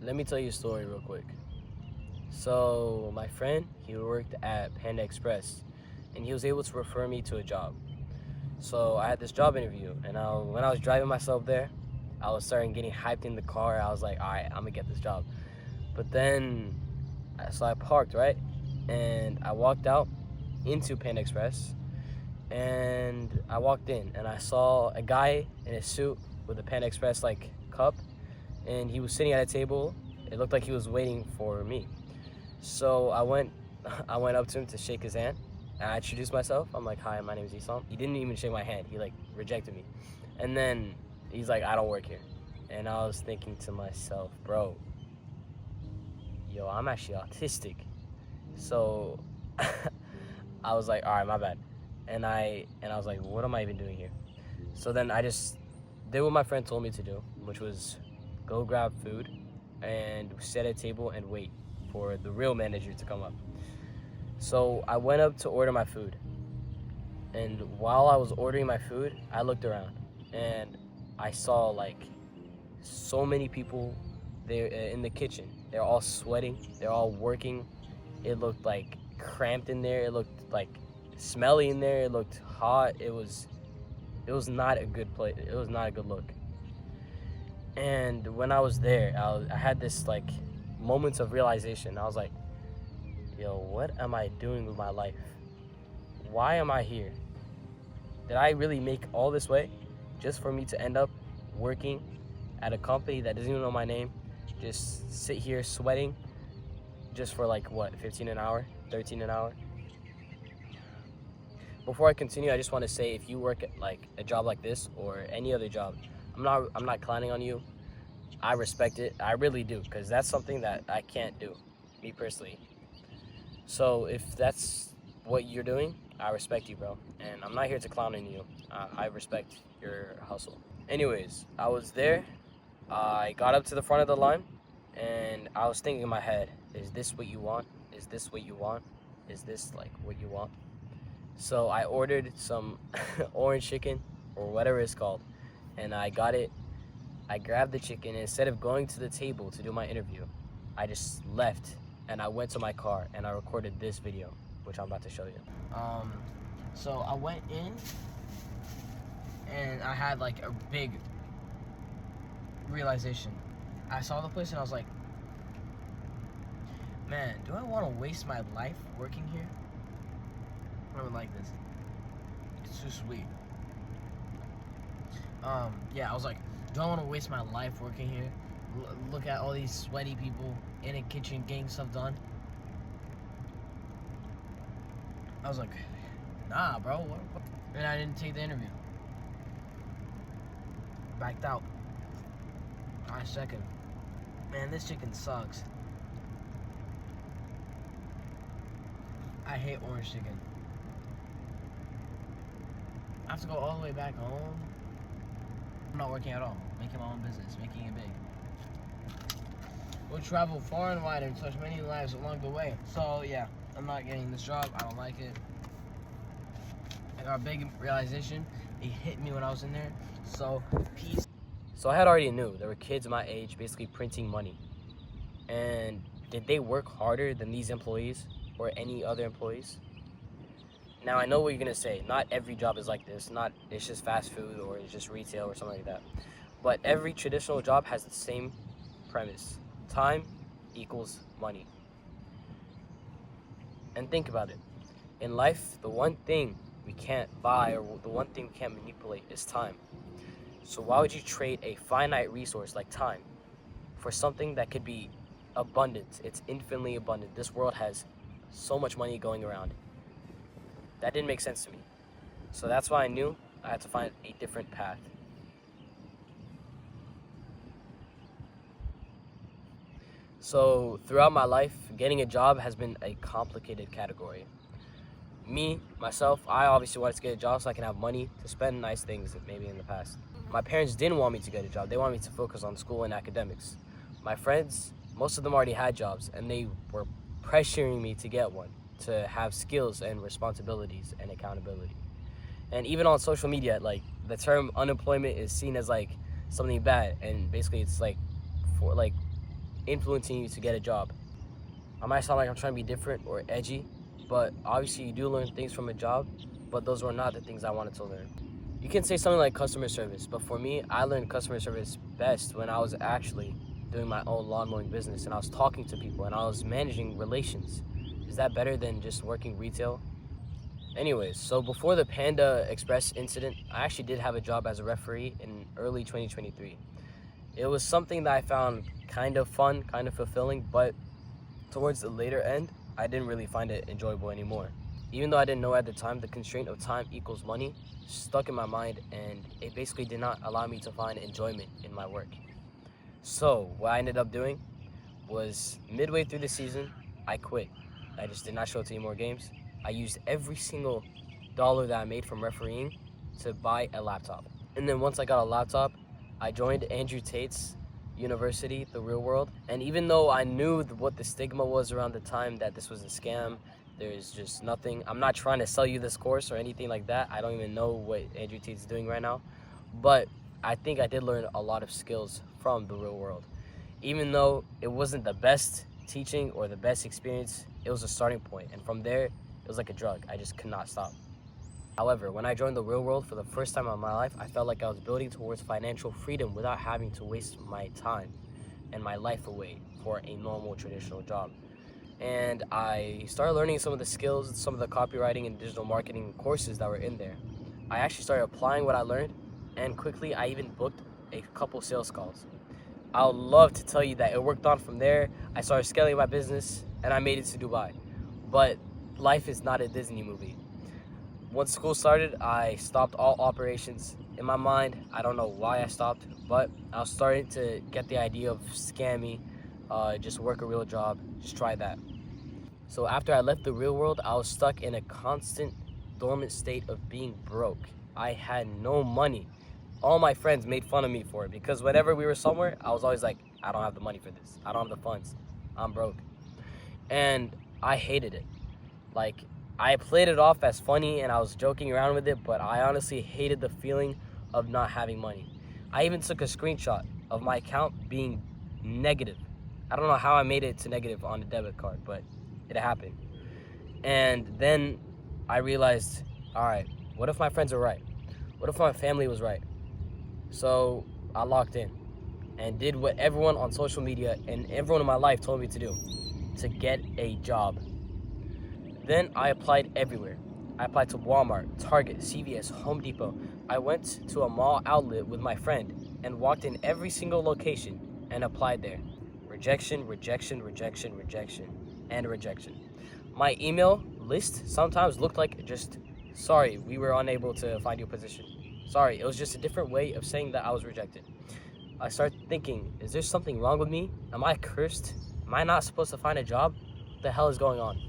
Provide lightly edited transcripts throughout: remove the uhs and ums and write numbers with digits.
let me tell you a story real quick. So my friend, he worked at Panda Express, and he was able to refer me to a job. So I had this job interview, and when I was driving myself there, I was starting getting hyped in the car. I was like, all right, I'm gonna get this job. But then, so I parked, right? And I walked out into Panda Express, and I walked in, and I saw a guy in a suit with a Panda Express like cup, and he was sitting at a table. It looked like he was waiting for me. So I went up to him to shake his hand, and I introduced myself. I'm like, hi, my name is Isam. He didn't even shake my hand. He like rejected me. And then he's like, I don't work here. And I was thinking to myself, bro, yo, I'm actually autistic. So I was like, all right, my bad. And I was like, what am I even doing here? So then I just did what my friend told me to do, which was go grab food and sit at a table and wait for the real manager to come up. So I went up to order my food. And while I was ordering my food, I looked around and I saw like so many people there in the kitchen. They're all sweating, they're all working. It looked like cramped in there. It looked like smelly in there. It looked hot. It was not a good place. It was not a good look. And when I was there, I had this like moments of realization. I was like, yo, what am I doing with my life? Why am I here? Did I really make all this way just for me to end up working at a company that doesn't even know my name? Just sit here sweating just for like what, 15 an hour, 13 an hour? Before I continue, I just want to say, if you work at like a job like this or any other job, I'm not clowning on you. I respect it. I really do, because that's something that I can't do, me personally. So if that's what you're doing, I respect you, bro. And I'm not here to clown on you. I respect your hustle. Anyways, I was there. I got up to the front of the line, and I was thinking in my head, is this what you want? Is this what you want? Is this like what you want? So I ordered some orange chicken or whatever it's called, and I got it. I grabbed the chicken, and instead of going to the table to do my interview, I just left and I went to my car and I recorded this video, which I'm about to show you. So I went in and I had like a big realization. I saw the place and I was like, man, do I want to waste my life working here? I would like this. It's too sweet. Yeah, I was like, do I want to waste my life working here? Look at all these sweaty people in a kitchen getting stuff done. I was like, nah, bro. What? And I didn't take the interview. Backed out. Last second. Man, this chicken sucks. I hate orange chicken. I have to go all the way back home. I'm not working at all. Making my own business, making it big. We'll travel far and wide and touch many lives along the way. So yeah, I'm not getting this job. I don't like it. I got a big realization. It hit me when I was in there. So peace. So I had already knew there were kids my age basically printing money. And did they work harder than these employees or any other employees? Now, I know what you're going to say. Not every job is like this. Not it's just fast food or it's just retail or something like that. But every traditional job has the same premise. Time equals money. And think about it. In life, the one thing we can't buy or the one thing we can't manipulate is time. So why would you trade a finite resource like time for something that could be abundant? It's infinitely abundant. This world has so much money going around. That didn't make sense to me. So that's why I knew I had to find a different path. So throughout my life, getting a job has been a complicated category. Myself, I obviously wanted to get a job so I can have money to spend nice things maybe in the past. My parents didn't want me to get a job. They wanted me to focus on school and academics. My friends, most of them already had jobs, and they were pressuring me to get one, to have skills and responsibilities and accountability. And even on social media, like the term unemployment is seen as like something bad, and basically it's like for like influencing you to get a job. I might sound like I'm trying to be different or edgy, but obviously you do learn things from a job, but those were not the things I wanted to learn. You can say something like customer service, but for me, I learned customer service best when I was actually doing my own lawn mowing business and I was talking to people and I was managing relations. Is that better than just working retail? Anyways, so before the Panda Express incident, I actually did have a job as a referee in early 2023. It was something that I found kind of fun, kind of fulfilling, but towards the later end, I didn't really find it enjoyable anymore. Even though I didn't know at the time, the constraint of time equals money stuck in my mind, and it basically did not allow me to find enjoyment in my work. So what I ended up doing was midway through the season, I quit. I just did not show up to any more games. I used every single dollar that I made from refereeing to buy a laptop. And then once I got a laptop, I joined Andrew Tate's university, The Real World. And even though I knew what the stigma was around the time that this was a scam, there's just nothing. I'm not trying to sell you this course or anything like that. I don't even know what Andrew Tate's doing right now. But I think I did learn a lot of skills from The Real World. Even though it wasn't the best teaching or the best experience, it was a starting point. And from there, it was like a drug. I just could not stop. However, when I joined The Real World for the first time in my life, I felt like I was building towards financial freedom without having to waste my time and my life away for a normal traditional job. And I started learning some of the skills, some of the copywriting and digital marketing courses that were in there. I actually started applying what I learned, and quickly I even booked a couple sales calls. I would love to tell you that it worked on from there. I started scaling my business and I made it to Dubai. But life is not a Disney movie. Once school started, I stopped all operations. In my mind, I don't know why I stopped, but I was starting to get the idea of scammy, just work a real job, just try that. So after I left The Real World, I was stuck in a constant dormant state of being broke. I had no money. All my friends made fun of me for it because whenever we were somewhere, I was always like, I don't have the money for this. I don't have the funds. I'm broke. And I hated it. Like, I played it off as funny and I was joking around with it, but I honestly hated the feeling of not having money. I even took a screenshot of my account being negative. I don't know how I made it to negative on the debit card, but it happened. And then I realized, all right, what if my friends are right? What if my family was right? So I locked in and did what everyone on social media and everyone in my life told me to do, to get a job. Then I applied everywhere. I applied to Walmart, Target, CVS, Home Depot. I went to a mall outlet with my friend and walked in every single location and applied there. Rejection, rejection, rejection, rejection, and rejection. My email list sometimes looked like just, sorry, we were unable to find you a position. Sorry, it was just a different way of saying that I was rejected. I started thinking, is there something wrong with me? Am I cursed? Am I not supposed to find a job? What the hell is going on?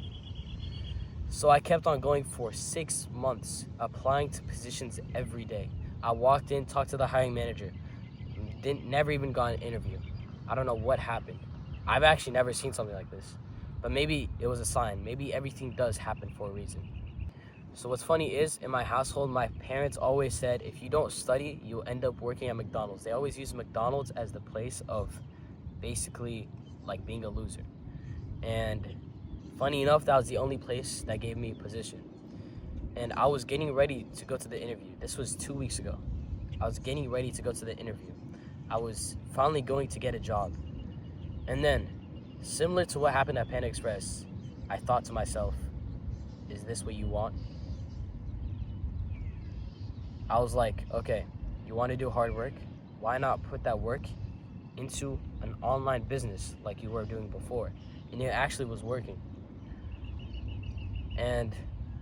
So I kept on going for 6 months, applying to positions every day. I walked in, talked to the hiring manager, never even got an interview. I don't know what happened. I've actually never seen something like this. But maybe it was a sign. Maybe everything does happen for a reason. So what's funny is, in my household, my parents always said, if you don't study, you'll end up working at McDonald's. They always use McDonald's as the place of basically like being a loser. And funny enough, that was the only place that gave me a position. And I was getting ready to go to the interview. This was 2 weeks ago. I was getting ready to go to the interview. I was finally going to get a job. And then, similar to what happened at Panda Express, I thought to myself, is this what you want? I was like, okay, you want to do hard work? Why not put that work into an online business like you were doing before? And it actually was working. And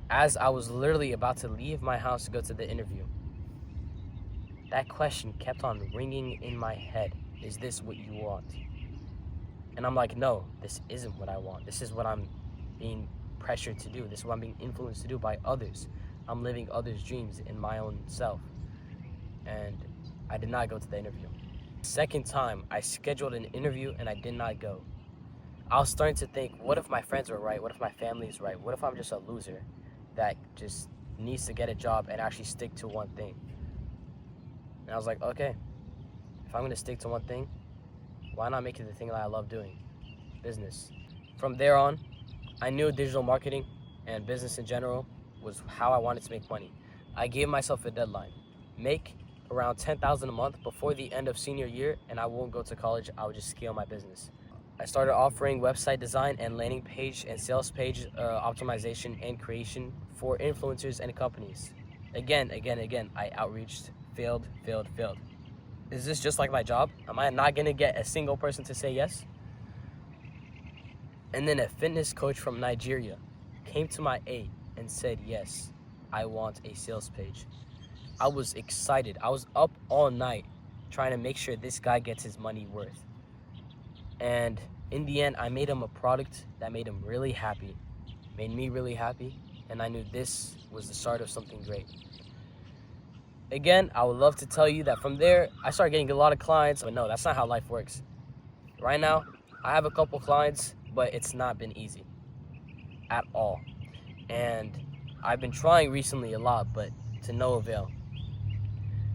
as I was literally about to leave my house to go to the interview, that question kept on ringing in my head. Is this what you want? And I'm like, no, this isn't what I want. This is what I'm being pressured to do. This is what I'm being influenced to do by others. I'm living others' dreams in my own self. And I did not go to the interview. Second time, I scheduled an interview and I did not go. I was starting to think, what if my friends are right? What if my family is right? What if I'm just a loser that just needs to get a job and actually stick to one thing? And I was like, okay, if I'm going to stick to one thing, Why not make it the thing that I love doing? Business. From there on, I knew digital marketing and business in general was how I wanted to make money. I gave myself a deadline. Make around $10,000 a month before the end of senior year, and I won't go to college. I would just scale my business. I started offering website design and landing page and sales page optimization and creation for influencers and companies. Again, I outreached, failed. Is this just like my job? Am I not gonna get a single person to say yes? And then a fitness coach from Nigeria came to my aid and said, yes, I want a sales page. I was excited. I was up all night trying to make sure this guy gets his money worth. And in the end, I made him a product that made him really happy, made me really happy, and I knew this was the start of something great. Again, I would love to tell you that from there, I started getting a lot of clients, but no, that's not how life works. Right now, I have a couple clients, but it's not been easy at all. And I've been trying recently a lot, but to no avail.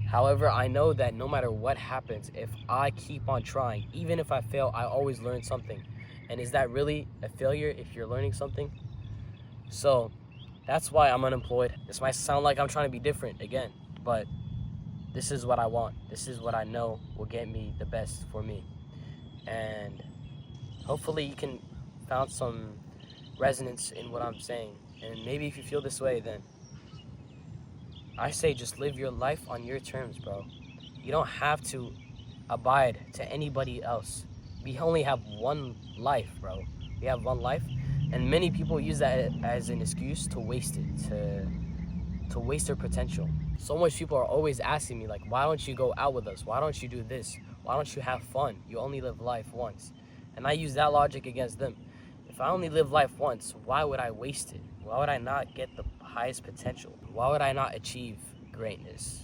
However, I know that no matter what happens, if I keep on trying, even if I fail, I always learn something. And is that really a failure if you're learning something? So that's why I'm unemployed. This might sound like I'm trying to be different again, but this is what I want. This is what I know will get me the best for me. And hopefully you can find some resonance in what I'm saying. And maybe if you feel this way, then I say just live your life on your terms, bro. You don't have to abide to anybody else. We only have one life, bro. We have one life, and many people use that as an excuse to waste it, to waste their potential. So much people are always asking me, like, why don't you go out with us? Why don't you do this? Why don't you have fun? You only live life once. And I use that logic against them. If I only live life once, why would I waste it? Why would I not get the highest potential? Why would I not achieve greatness?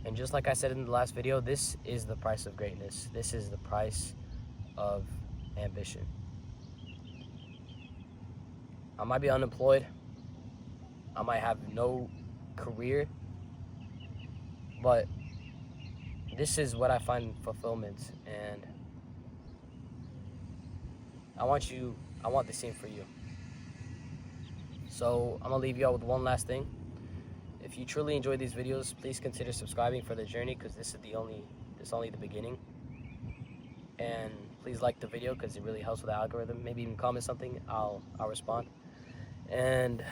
And just like I said in the last video, this is the price of greatness. This is the price of ambition. I might be unemployed. I might have no career. But this is what I find fulfillment. And I want the same for you. So I'm gonna leave you all with one last thing. If you truly enjoy these videos, please consider subscribing for the journey, because this is only the beginning. And please like the video because it really helps with the algorithm. Maybe even comment something, I'll respond. And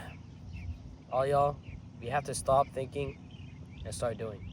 all y'all, we have to stop thinking and start doing.